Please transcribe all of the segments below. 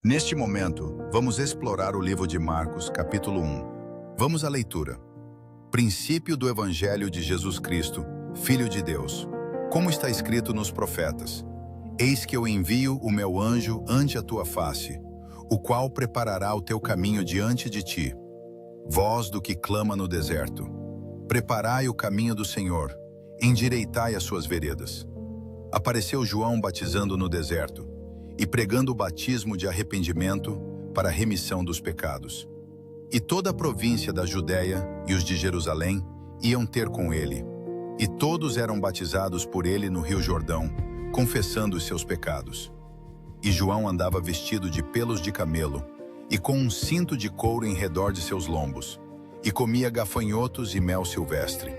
Neste momento, vamos explorar o livro de Marcos, capítulo 1. Vamos à leitura. Princípio do Evangelho de Jesus Cristo, Filho de Deus. Como está escrito nos profetas: Eis que eu envio o meu anjo ante a tua face, o qual preparará o teu caminho diante de ti. Voz do que clama no deserto: Preparai o caminho do Senhor, endireitai as suas veredas. Apareceu João batizando no deserto e pregando o batismo de arrependimento para a remissão dos pecados. E toda a província da Judéia e os de Jerusalém iam ter com ele, e todos eram batizados por ele no rio Jordão, confessando os seus pecados. E João andava vestido de pelos de camelo, e com um cinto de couro em redor de seus lombos, e comia gafanhotos e mel silvestre.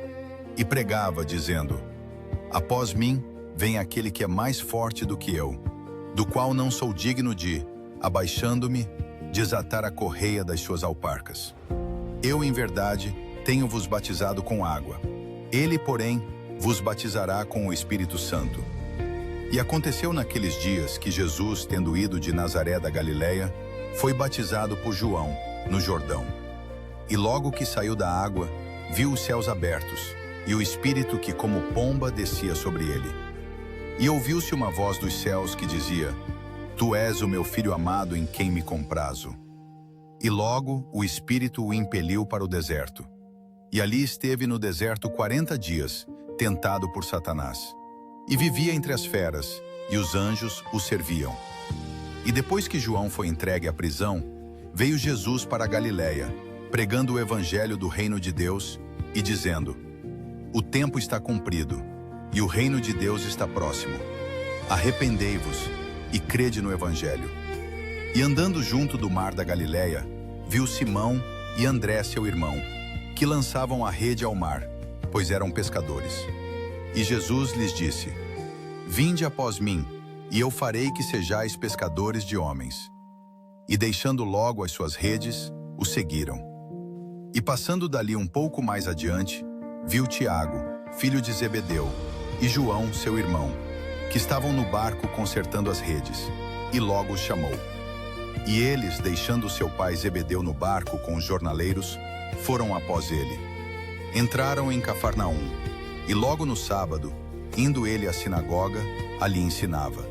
E pregava, dizendo: Após mim vem aquele que é mais forte do que eu, do qual não sou digno de, abaixando-me, desatar a correia das suas alparcas. Eu, em verdade, tenho-vos batizado com água. Ele, porém, vos batizará com o Espírito Santo. E aconteceu naqueles dias que Jesus, tendo ido de Nazaré da Galileia, foi batizado por João, no Jordão. E logo que saiu da água, viu os céus abertos, e o Espírito que como pomba descia sobre ele. E ouviu-se uma voz dos céus que dizia: Tu és o meu Filho amado em quem me comprazo. E logo o Espírito o impeliu para o deserto. E ali esteve no deserto 40 dias, tentado por Satanás. E vivia entre as feras, e os anjos o serviam. E depois que João foi entregue à prisão, veio Jesus para a Galileia, pregando o evangelho do reino de Deus e dizendo: O tempo está cumprido, e o reino de Deus está próximo. Arrependei-vos e crede no Evangelho. E andando junto do mar da Galileia, viu Simão e André, seu irmão, que lançavam a rede ao mar, pois eram pescadores. E Jesus lhes disse: Vinde após mim, e eu farei que sejais pescadores de homens. E deixando logo as suas redes, o seguiram. E passando dali um pouco mais adiante, viu Tiago, filho de Zebedeu, e João, seu irmão, que estavam no barco consertando as redes, e logo os chamou. E eles, deixando seu pai Zebedeu no barco com os jornaleiros, foram após ele. Entraram em Cafarnaum, e logo no sábado, indo ele à sinagoga, ali ensinava.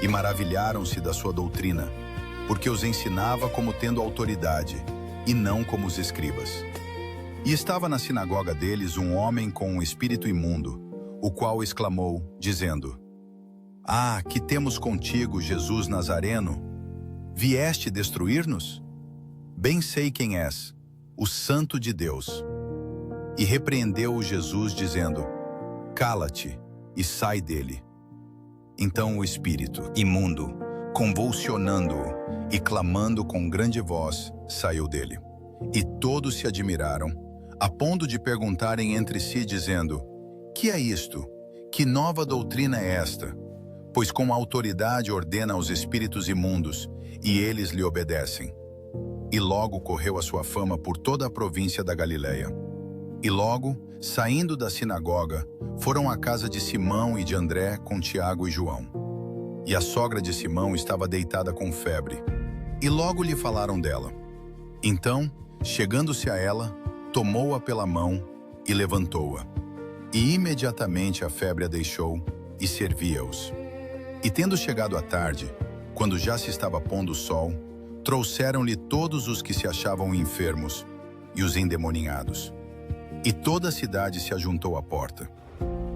E maravilharam-se da sua doutrina, porque os ensinava como tendo autoridade, e não como os escribas. E estava na sinagoga deles um homem com um espírito imundo, o qual exclamou, dizendo: Ah, que temos contigo, Jesus Nazareno? Vieste destruir-nos? Bem sei quem és, o Santo de Deus. E repreendeu-o Jesus, dizendo: Cala-te e sai dele. Então o espírito imundo, convulsionando-o e clamando com grande voz, saiu dele. E todos se admiraram, a ponto de perguntarem entre si, dizendo: Que é isto? Que nova doutrina é esta? Pois com autoridade ordena aos espíritos imundos, e eles lhe obedecem. E logo correu a sua fama por toda a província da Galileia. E logo, saindo da sinagoga, foram à casa de Simão e de André com Tiago e João. E a sogra de Simão estava deitada com febre, e logo lhe falaram dela. Então, chegando-se a ela, tomou-a pela mão e levantou-a. E imediatamente a febre a deixou, e servia-os. E tendo chegado a tarde, quando já se estava pondo o sol, trouxeram-lhe todos os que se achavam enfermos, e os endemoninhados. E toda a cidade se ajuntou à porta.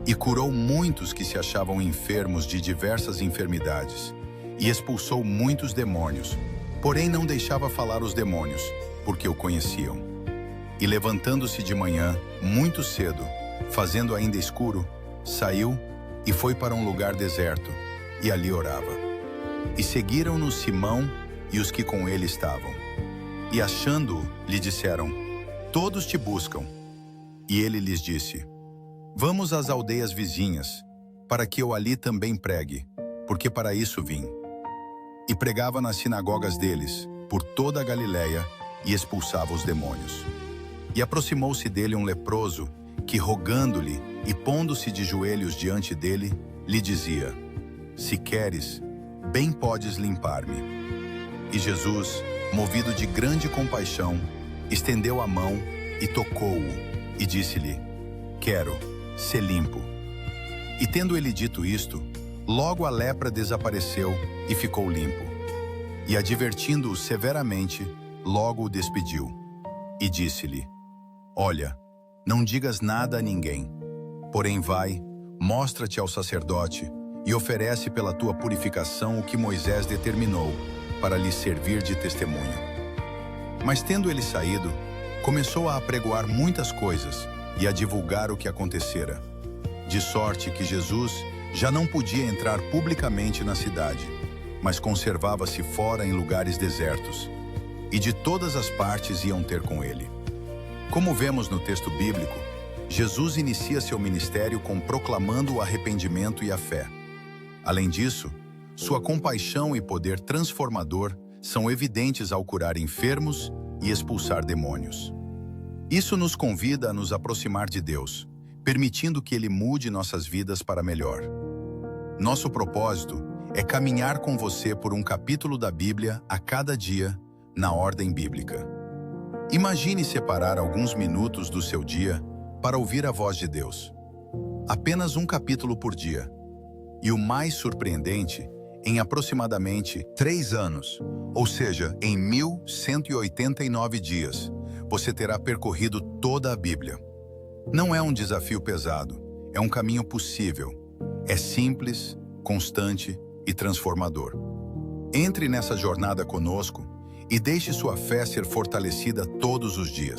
E curou muitos que se achavam enfermos de diversas enfermidades, e expulsou muitos demônios, porém não deixava falar os demônios, porque o conheciam. E levantando-se de manhã, muito cedo, fazendo ainda escuro, saiu e foi para um lugar deserto, e ali orava. E seguiram-no Simão e os que com ele estavam. E achando-o, lhe disseram: Todos te buscam. E ele lhes disse: Vamos às aldeias vizinhas, para que eu ali também pregue, porque para isso vim. E pregava nas sinagogas deles, por toda a Galileia, e expulsava os demônios. E aproximou-se dele um leproso, que rogando-lhe e pondo-se de joelhos diante dele, lhe dizia: Se queres, bem podes limpar-me. E Jesus, movido de grande compaixão, estendeu a mão e tocou-o, e disse-lhe: Quero, sê limpo. E tendo ele dito isto, logo a lepra desapareceu e ficou limpo. E advertindo-o severamente, logo o despediu. E disse-lhe: Olha, não digas nada a ninguém, porém vai, mostra-te ao sacerdote e oferece pela tua purificação o que Moisés determinou, para lhe servir de testemunho. Mas tendo ele saído, começou a apregoar muitas coisas e a divulgar o que acontecera, de sorte que Jesus já não podia entrar publicamente na cidade, mas conservava-se fora em lugares desertos, e de todas as partes iam ter com ele. Como vemos no texto bíblico, Jesus inicia seu ministério proclamando o arrependimento e a fé. Além disso, sua compaixão e poder transformador são evidentes ao curar enfermos e expulsar demônios. Isso nos convida a nos aproximar de Deus, permitindo que Ele mude nossas vidas para melhor. Nosso propósito é caminhar com você por um capítulo da Bíblia a cada dia, na ordem bíblica. Imagine separar alguns minutos do seu dia para ouvir a voz de Deus. Apenas um capítulo por dia. E o mais surpreendente, em aproximadamente 3 anos, ou seja, em 1189 dias, você terá percorrido toda a Bíblia. Não é um desafio pesado, é um caminho possível. É simples, constante e transformador. Entre nessa jornada conosco e deixe sua fé ser fortalecida todos os dias.